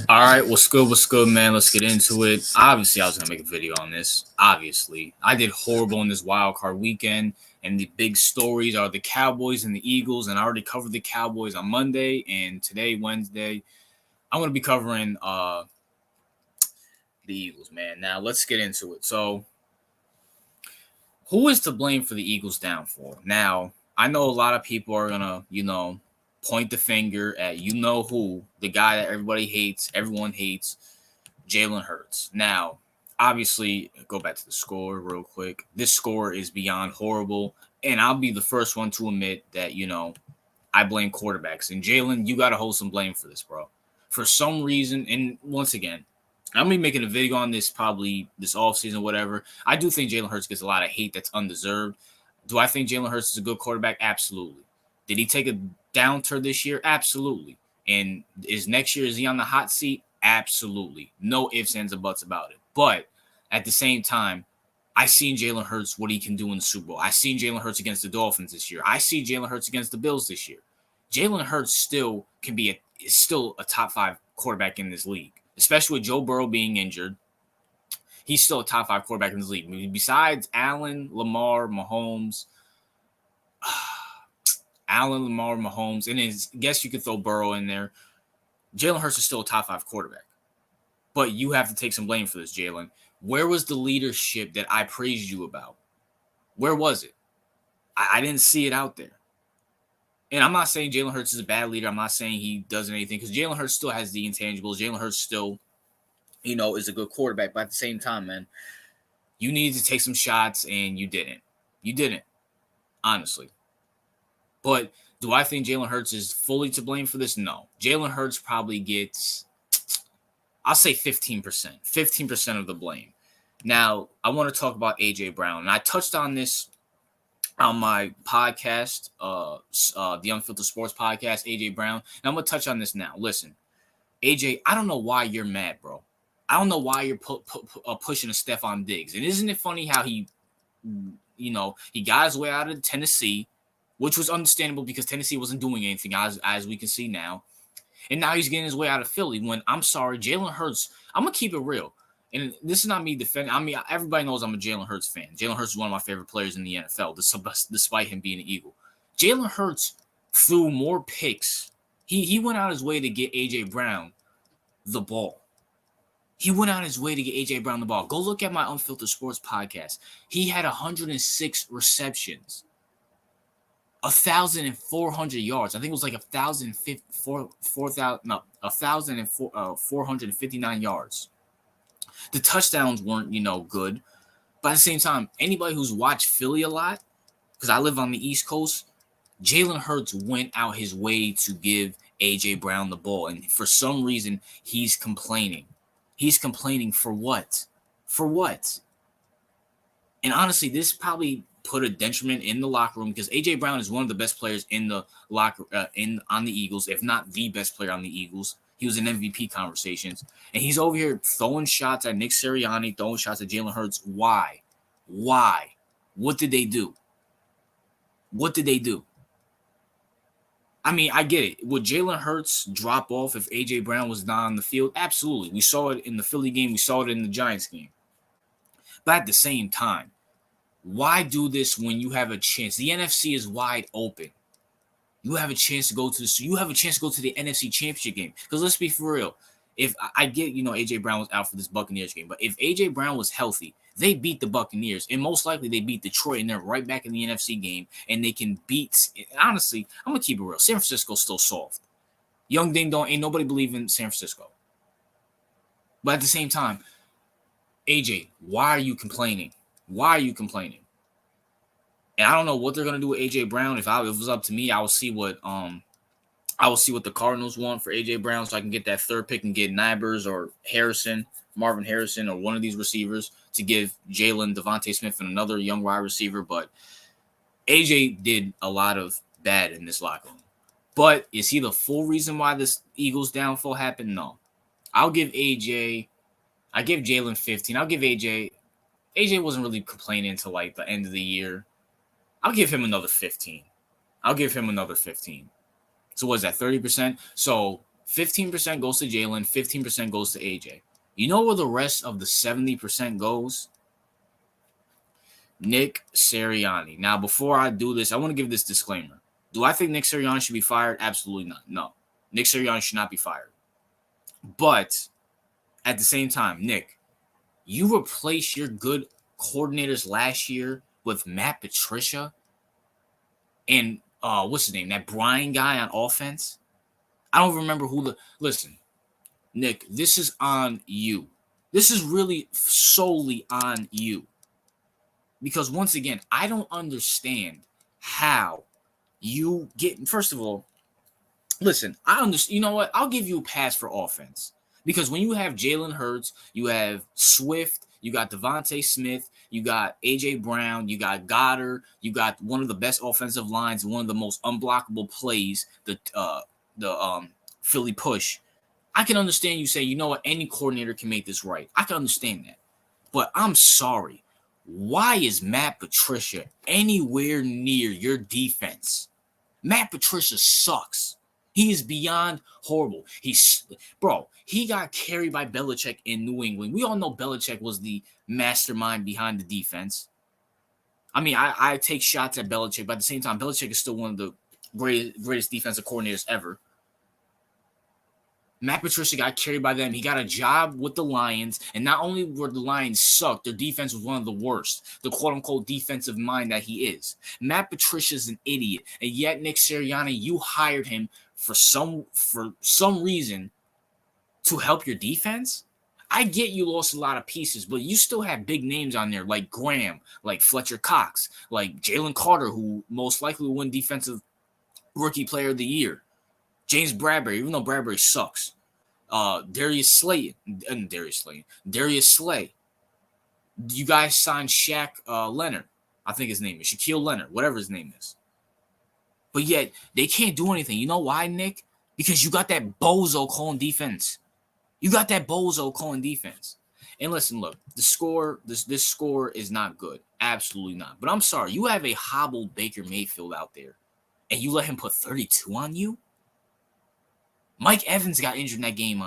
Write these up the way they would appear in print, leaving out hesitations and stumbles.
All right, what's good? What's good, man? Let's get into it. Obviously, I was gonna make a video on this. Obviously, I did horrible in this wild card weekend, and the big stories are the Cowboys and the Eagles. And I already covered the Cowboys on Monday, and today, Wednesday, I'm gonna be covering the Eagles, man. Now let's get into it. So, who is to blame for the Eagles' downfall? Now, I know a lot of people are gonna, point the finger at who, the guy that everyone hates, Jalen Hurts. Now, obviously, go back to the score real quick. This score is beyond horrible, and I'll be the first one to admit that, I blame quarterbacks. And Jalen, you got to hold some blame for this, bro. For some reason, and once again, I'm gonna be making a video on this probably this offseason, whatever. I do think Jalen Hurts gets a lot of hate that's undeserved. Do I think Jalen Hurts is a good quarterback? Absolutely. Did he take a downturn this year? Absolutely. And is he on the hot seat? Absolutely. No ifs, ands, or buts about it. But at the same time, I seen Jalen Hurts what he can do in the Super Bowl. I seen Jalen Hurts against the Dolphins this year. I see Jalen Hurts against the Bills this year. Jalen Hurts still is still a top 5 quarterback in this league, especially with Joe Burrow being injured. He's still a top 5 quarterback in this league. I mean, besides Allen, Lamar, Mahomes, and I guess you could throw Burrow in there. Jalen Hurts is still a top 5 quarterback. But you have to take some blame for this, Jalen. Where was the leadership that I praised you about? Where was it? I didn't see it out there. And I'm not saying Jalen Hurts is a bad leader. I'm not saying he does anything, because Jalen Hurts still has the intangibles. Jalen Hurts still, is a good quarterback. But at the same time, man, you needed to take some shots, and you didn't. You didn't, honestly. But do I think Jalen Hurts is fully to blame for this? No. Jalen Hurts probably gets, I'll say 15%. 15% of the blame. Now, I want to talk about AJ Brown. And I touched on this on my podcast, the Unfiltered Sports Podcast, AJ Brown. And I'm going to touch on this now. Listen, AJ, I don't know why you're mad, bro. I don't know why you're pushing a Stephon Diggs. And isn't it funny how he got his way out of Tennessee, which was understandable because Tennessee wasn't doing anything, as we can see now. And now he's getting his way out of Philly when, I'm sorry, Jalen Hurts, I'm going to keep it real. And this is not me defending. I mean, everybody knows I'm a Jalen Hurts fan. Jalen Hurts is one of my favorite players in the NFL, despite him being an Eagle. Jalen Hurts threw more picks. He went out his way to get A.J. Brown the ball. He went out his way to get A.J. Brown the ball. Go look at my Unfiltered Sports podcast. He had 106 receptions. 1,400 yards. I think it was like 1,459 yards. The touchdowns weren't, good. But at the same time, anybody who's watched Philly a lot, because I live on the East Coast, Jalen Hurts went out his way to give A.J. Brown the ball. And for some reason, he's complaining. He's complaining for what? For what? And honestly, this probably put a detriment in the locker room, because A.J. Brown is one of the best players in the locker on the Eagles, if not the best player on the Eagles. He was in MVP conversations, and he's over here throwing shots at Nick Sirianni, throwing shots at Jalen Hurts. Why? What did they do? I mean, I get it. Would Jalen Hurts drop off if A.J. Brown was not on the field? Absolutely. We saw it in the Philly game. We saw it in the Giants game. But at the same time, why do this when you have a chance? The NFC is wide open. You have a chance to go to the NFC Championship game. Because let's be for real. If I get, A.J. Brown was out for this Buccaneers game, but if A.J. Brown was healthy, they beat the Buccaneers, and most likely they beat Detroit, and they're right back in the NFC game, and they can beat. Honestly, I'm gonna keep it real. San Francisco's still soft. Young Ding Dong, ain't nobody believe in San Francisco. But at the same time, AJ, why are you complaining? And I don't know what they're gonna do with AJ Brown. If it was up to me, I will see what the Cardinals want for AJ Brown, so I can get that third pick and get Nibers or Marvin Harrison, or one of these receivers to give Jalen, Devontae Smith, and another young wide receiver. But AJ did a lot of bad in this locker room. But is he the full reason why this Eagles downfall happened? No. I give Jalen 15. I'll give AJ wasn't really complaining until like the end of the year. I'll give him another 15. So what is that, 30%? So 15% goes to Jalen, 15% goes to AJ. You know where the rest of the 70% goes? Nick Sirianni. Now, before I do this, I want to give this disclaimer. Do I think Nick Sirianni should be fired? Absolutely not. No. Nick Sirianni should not be fired. But at the same time, Nick, you replaced your good coordinators last year with Matt Patricia and what's his name? That Brian guy on offense. I don't remember who the listen, Nick, this is on you. This is really solely on you. Because once again, I don't understand how you get first of all, listen, I understand. You know what? I'll give you a pass for offense. Because when you have Jalen Hurts, you have Swift, you got Devontae Smith, you got AJ Brown, you got Goddard, you got one of the best offensive lines, one of the most unblockable plays, the Philly push. I can understand you say, you know what, any coordinator can make this right. I can understand that. But I'm sorry. Why is Matt Patricia anywhere near your defense? Matt Patricia sucks. He is beyond horrible. He got carried by Belichick in New England. We all know Belichick was the mastermind behind the defense. I mean, I take shots at Belichick, but at the same time, Belichick is still one of the greatest defensive coordinators ever. Matt Patricia got carried by them. He got a job with the Lions, and not only were the Lions sucked, their defense was one of the worst. The quote-unquote defensive mind that he is. Matt Patricia's an idiot, and yet Nick Sirianni, you hired him for some reason to help your defense. I get you lost a lot of pieces, but you still have big names on there like Graham, like Fletcher Cox, like Jalen Carter, who most likely will win Defensive Rookie Player of the Year. James Bradbury, even though Bradbury sucks. Darius Slay. You guys signed Shaq Leonard. I think his name is Shaquille Leonard, whatever his name is. But yet, they can't do anything. You know why, Nick? Because you got that bozo calling defense. And listen, look, the score, this score is not good. Absolutely not. But I'm sorry, you have a hobbled Baker Mayfield out there, and you let him put 32 on you? Mike Evans got injured in that game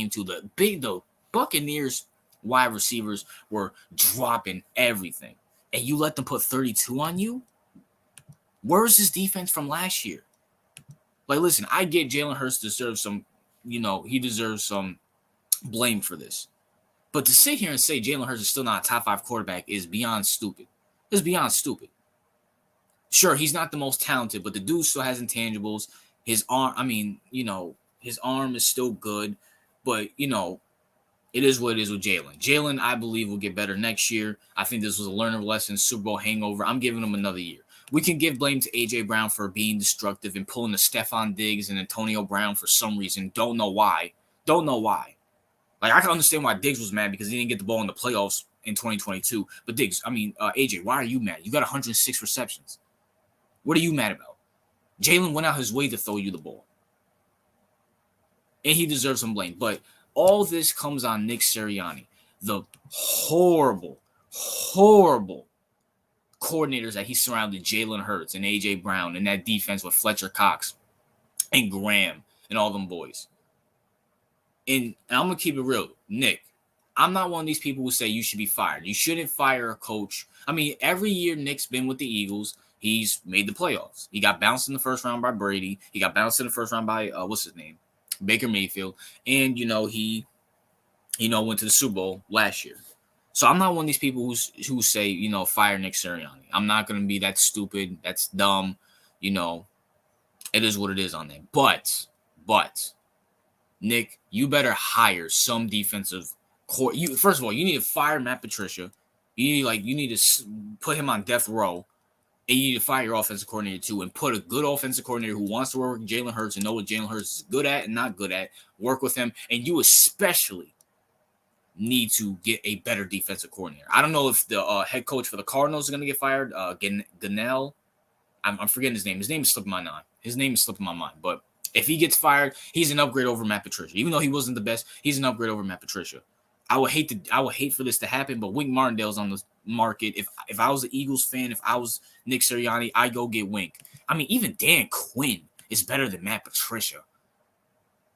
too. The Buccaneers wide receivers were dropping everything, and you let them put 32 on you? Where's this defense from last year? Like, listen, I get Jalen Hurts deserves some, he deserves some blame for this. But to sit here and say Jalen Hurts is still not a top 5 quarterback is beyond stupid. It's beyond stupid. Sure, he's not the most talented, but the dude still has intangibles. His arm, his arm is still good, but, it is what it is with Jalen. Jalen, I believe, will get better next year. I think this was a learner lesson, Super Bowl hangover. I'm giving him another year. We can give blame to AJ Brown for being destructive and pulling the Stephon Diggs and Antonio Brown for some reason. Don't know why. Like, I can understand why Diggs was mad because he didn't get the ball in the playoffs in 2022. But AJ, why are you mad? You got 106 receptions. What are you mad about? Jalen went out his way to throw you the ball. And he deserves some blame. But all this comes on Nick Sirianni, the horrible coordinators that he surrounded Jalen Hurts and AJ Brown and that defense with Fletcher Cox and Graham and all them boys. And I'm going to keep it real. Nick, I'm not one of these people who say you should be fired. You shouldn't fire a coach. I mean, every year Nick's been with the Eagles, he's made the playoffs. He got bounced in the first round by Brady. He got bounced in the first round by, Baker Mayfield. And, he went to the Super Bowl last year. So I'm not one of these people who say, fire Nick Sirianni. I'm not going to be that stupid. That's dumb. It is what it is on that. But, Nick, you better hire some defensive court. First of all, you need to fire Matt Patricia. You need to put him on death row. And you need to fire your offensive coordinator too and put a good offensive coordinator who wants to work with Jalen Hurts and know what Jalen Hurts is good at and not good at. Work with him. And you especially need to get a better defensive coordinator. I don't know if the head coach for the Cardinals is going to get fired. Ganell. I'm forgetting his name. His name is slipping my mind. But if he gets fired, he's an upgrade over Matt Patricia. Even though he wasn't the best, he's an upgrade over Matt Patricia. I would hate for this to happen, but Wink Martindale's on the market. If I was an Eagles fan, if I was Nick Sirianni, I'd go get Wink. I mean, even Dan Quinn is better than Matt Patricia.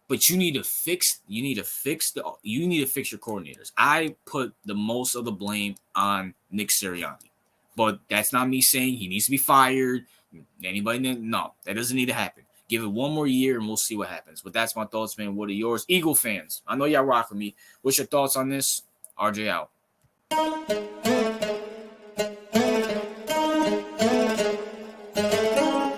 But you need to fix your coordinators. I put the most of the blame on Nick Sirianni. But that's not me saying he needs to be fired. No, that doesn't need to happen. Give it one more year and we'll see what happens. But that's my thoughts, man. What are yours? Eagle fans, I know y'all rock with me. What's your thoughts on this? RJ out.